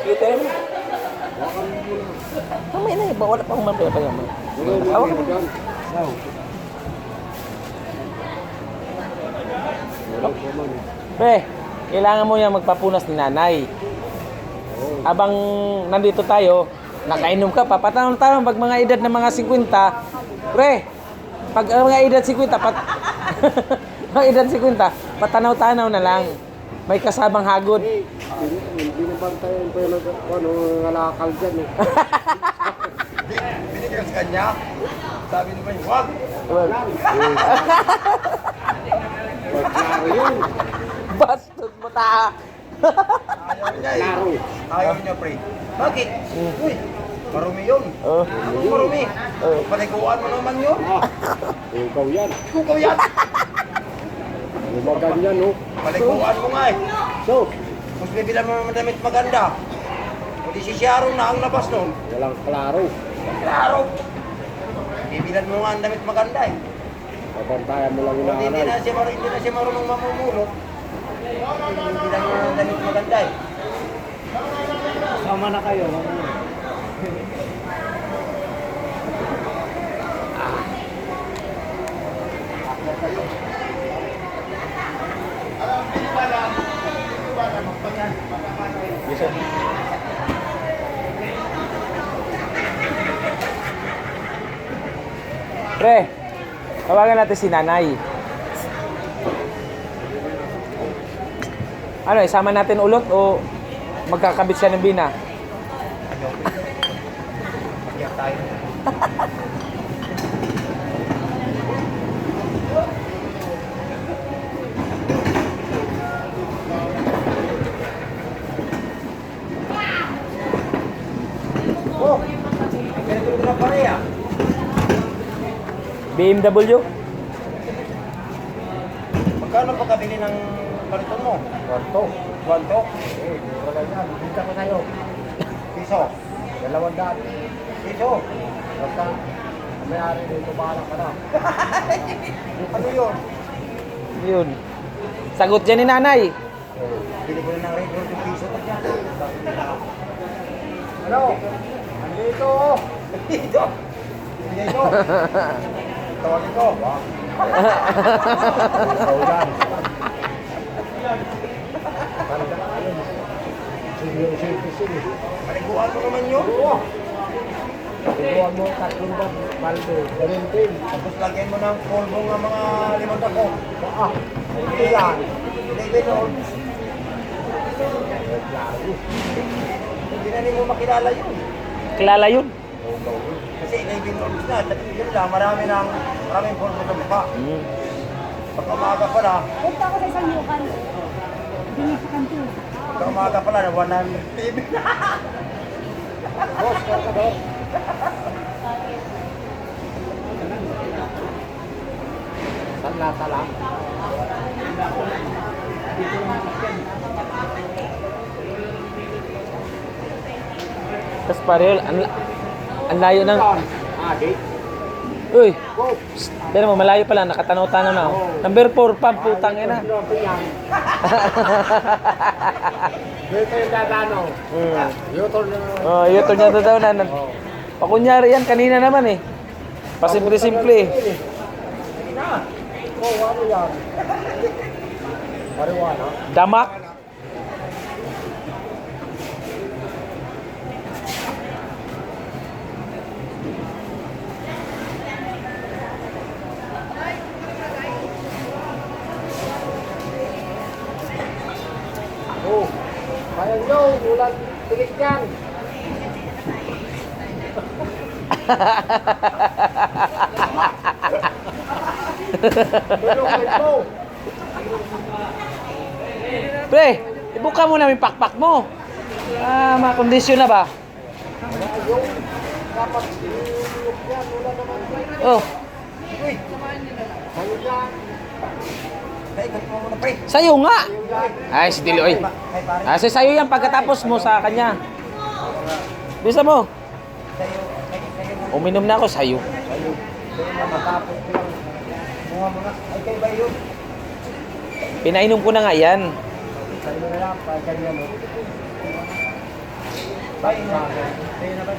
Kita mo. Kamay na iba. Wala pa akong mamaya pa yaman. Hawak mo. Pre, kailangan mo yan magpapunas ni nanay. Habang nandito tayo, nakainom ka pa. Patanong-tanong pag mga edad ng mga 50. Pre, pag mga edad 50, mga edad 50, patanaw-tanaw na lang. May kasabang hagod. Hindi na bantayan pa yung ngalakal dyan eh. Binigyan sa kanya. Sabi naman, wag! Pagklaro yun. Bastos mo ta. Ayaw niya eh. Klaro. Ayaw niya, pre. Bakit? Uy, marumi yun. Marumi. Paliguan mo naman yun. Ikaw yan. Kukaw yan. Lumagan yan, no? Paliguan mo nga eh. So, Mas bibilan mo naman damit maganda. O di si Sharon na ang labas nun. walang klaro. Klaro. Bibilan mo nga ang damit maganda eh. Babantayan mo lang yung Kung hindi nanay. na siya marunong mamumulot. Bibilan mo ang damit maganda eh. Sama na kayo. Yes, sir. Pre, tawagan natin si nanay. Ano, isama natin ulot o magkakabit siya ng bina? Magyak tayo. Oh, ganito na pare ah. BMW? Magkano pagkabili ng kariton mo? Kwarto. Kwanto? Eh, wala yan. Bibinta ko sa'yo. Piso. 200. Piso. Basta, may-ari dito, bahala ka na. Ano yun? Yun. Sagot dyan ni nanay. Bili ko na ng radio ng piso. Ano? Andito. Dito. Dito. Tawagin ko. Ikaw yan. Talaga na kayo. Senior citizen eh. Paliguan mo naman yun. Oo. Iguan mo 3 balde. Ganun din. Tapos lagyan mo ng polvo ng mga limang dako. Ah, hindi yan. 11 ounce. Klaro. Hindi na mo makilala yun. Kilala yun. Kasi 11 ounce na. Yun lang, maraming polvo sa mukha. Pag umaga pala, Punta ako sa isang yukan. Hindi sa kanto. pag umaga pala, nabuhan ng TV. Boss, karkador. Sanlata lang. Tapos pareho, ang layo ng... Adi. Uy, Go. pero mo, malayo pala, nakatanaw-tanaw na ako. Number 4, pam, putang ina. Dito yung dadano. Yutol na. Oh, ito niya daw na. Pakunyari yan, kanina naman eh. Pasimple-simple eh. Oh, ano yan? Marijuana. Damak. Oh, kaya nyo, ulan tilik yan. Tulong ito. Pre, ibuka mo namin pakpak mo. Ah, makondisyon na ba? Yung dapat ilulog yan, ulan naman. Oh, Uy, Ano yan? ay, ganito mo muna, pre. sayo nga. Yung yan. Ay, si Dilo, oy. Ay, pare. Ah, sayo yan pagkatapos mo sa kanya. Bisa mo. Sa'yo, sa'yo. Uminom na ako, sayo. Sa'yo. Sa'yo na matapos lang. Mga. Ay, kayo ba yun? Pinainom ko na nga yan. Sa'yo na lang, pag ganyan mo. Bye. Bye na ba?